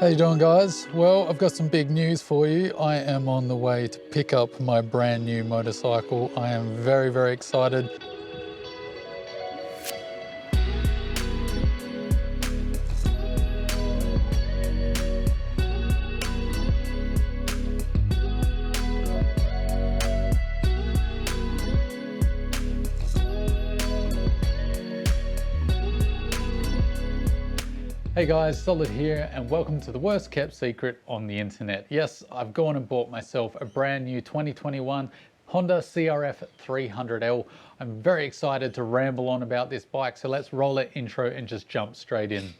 How you doing, guys? Well, I've got some big news for you. I am on the way to pick up my brand new motorcycle. I am very, very excited. Hey guys, Solid here, and welcome to the worst kept secret on the internet. Yes, I've gone and bought myself a brand new 2021 Honda CRF300L. I'm very excited to ramble on about this bike, so let's roll that intro and just jump straight in.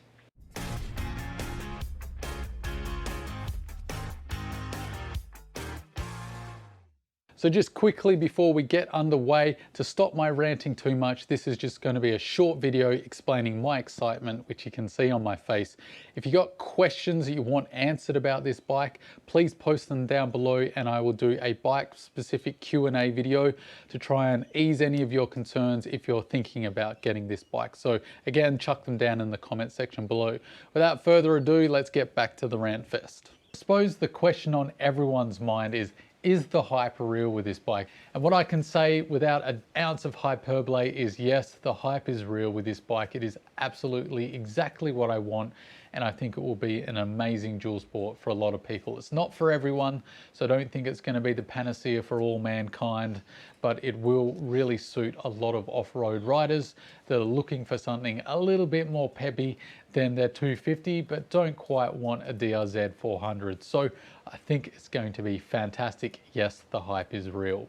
So just quickly before we get underway, to stop my ranting too much, this is just going to be a short video explaining my excitement, which you can see on my face. If you got questions that you want answered about this bike, please post them down below and I will do a bike specific Q&A video to try and ease any of your concerns if you're thinking about getting this bike. So again, chuck them down in the comment section below. Without further ado, let's get back to the rant fest. I suppose the question on everyone's mind is the hype real with this bike? And what I can say without an ounce of hyperbole is yes, the hype is real with this bike. It is absolutely exactly what I want, and I think it will be an amazing dual sport for a lot of people. It's not for everyone, so I don't think it's going to be the panacea for all mankind, but it will really suit a lot of off-road riders that are looking for something a little bit more peppy than their 250, but don't quite want a DRZ 400. So I think it's going to be fantastic. Yes, the hype is real.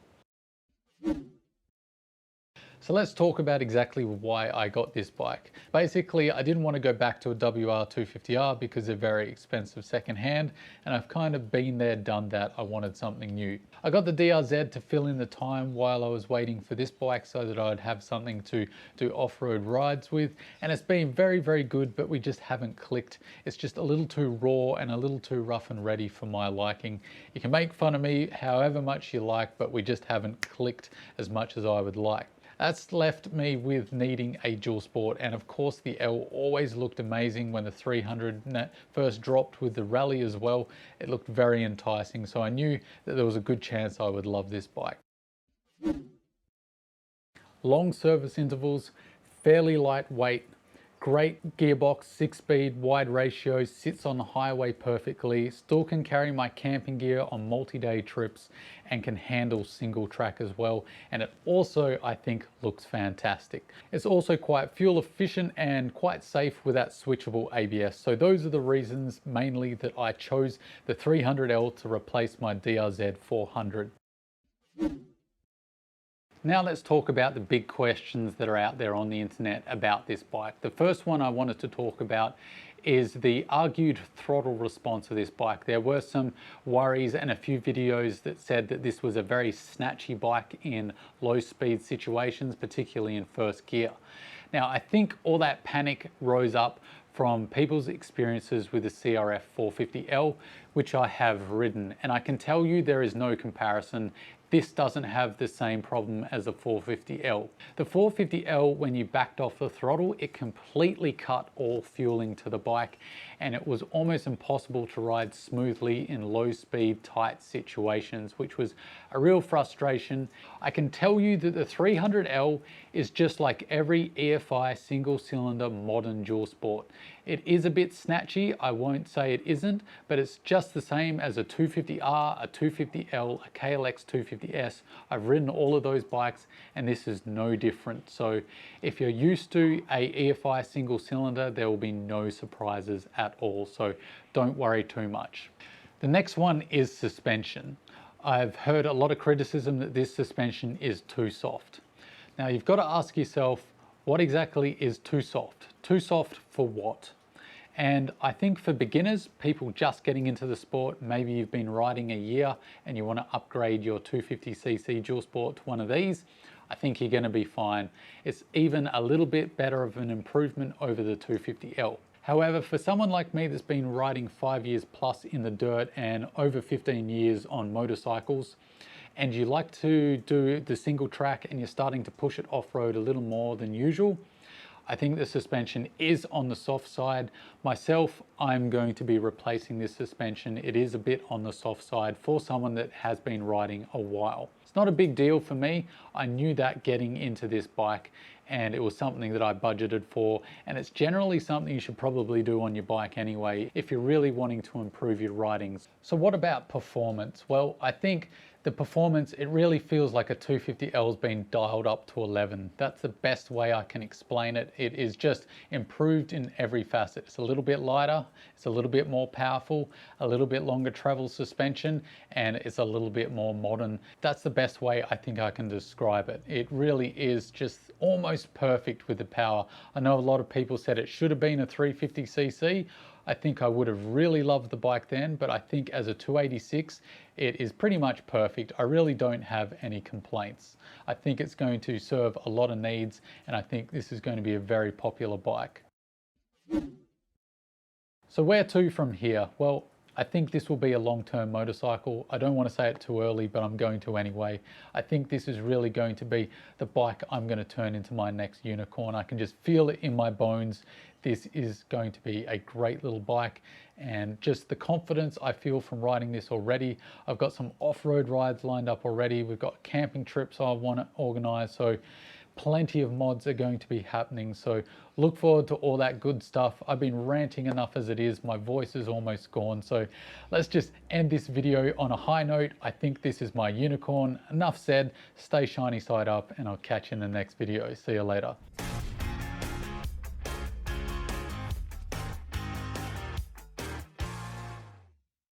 So let's talk about exactly why I got this bike. Basically, I didn't want to go back to a WR250R because they're very expensive secondhand, and I've kind of been there, done that. I wanted something new. I got the DRZ to fill in the time while I was waiting for this bike so that I'd have something to do off-road rides with, and it's been very, very good, but we just haven't clicked. It's just a little too raw and a little too rough and ready for my liking. You can make fun of me however much you like, but we just haven't clicked as much as I would like. That's left me with needing a dual sport, and of course the L always looked amazing when the 300 first dropped with the Rally as well. It looked very enticing, so I knew that there was a good chance I would love this bike. Long service intervals, fairly lightweight, great gearbox, 6-speed, wide ratio, sits on the highway perfectly, still can carry my camping gear on multi-day trips and can handle single track as well. And it also, I think, looks fantastic. It's also quite fuel efficient and quite safe with that switchable ABS. So those are the reasons mainly that I chose the 300L to replace my DRZ 400. Now let's talk about the big questions that are out there on the internet about this bike. The first one I wanted to talk about is the argued throttle response of this bike. There were some worries and a few videos that said that this was a very snatchy bike in low speed situations, particularly in first gear. Now I think all that panic rose up from people's experiences with the CRF300L, which I have ridden, and I can tell you there is no comparison. This doesn't have the same problem as the 450L. The 450L, when you backed off the throttle, it completely cut all fueling to the bike, and it was almost impossible to ride smoothly in low speed, tight situations, which was a real frustration. I can tell you that the 300L is just like every EFI single cylinder modern dual sport. It is a bit snatchy, I won't say it isn't, but it's just the same as a 250R, a 250L, a KLX 250S. I've ridden all of those bikes and this is no different. So if you're used to a EFI single cylinder, there will be no surprises at all. So don't worry too much. The next one is suspension. I've heard a lot of criticism that this suspension is too soft. Now you've got to ask yourself, what exactly is too soft? Too soft for what? And I think for beginners, people just getting into the sport, maybe you've been riding a year and you want to upgrade your 250cc dual sport to one of these, I think you're going to be fine. It's even a little bit better of an improvement over the 250L. However, for someone like me that's been riding 5 years plus in the dirt and over 15 years on motorcycles, and you like to do the single track and you're starting to push it off-road a little more than usual, I think the suspension is on the soft side. Myself, I'm going to be replacing this suspension. It is a bit on the soft side for someone that has been riding a while. It's not a big deal for me. I knew that getting into this bike, and it was something that I budgeted for, and it's generally something you should probably do on your bike anyway if you're really wanting to improve your ridings. So what about performance? Well, I think the performance, it really feels like a 250L's been dialed up to 11. That's the best way I can explain it. It is just improved in every facet. It's a little bit lighter, it's a little bit more powerful, a little bit longer travel suspension, and it's a little bit more modern. That's the best way I think I can describe it. It really is just almost perfect with the power. I know a lot of people said it should have been a 350cc. I think I would have really loved the bike then, but I think as a 286, it is pretty much perfect. I really don't have any complaints. I think it's going to serve a lot of needs, and I think this is going to be a very popular bike. So where to from here? Well, I think this will be a long-term motorcycle. I don't want to say it too early, but I'm going to anyway. I think this is really going to be the bike I'm going to turn into my next unicorn. I can just feel it in my bones. This is going to be a great little bike, and just the confidence I feel from riding this already. I've got some off-road rides lined up already. We've got camping trips I want to organize, so plenty of mods are going to be happening. So look forward to all that good stuff. I've been ranting enough as it is. My voice is almost gone. So let's just end this video on a high note. I think this is my unicorn. Enough said. Stay shiny side up, and I'll catch you in the next video. See you later.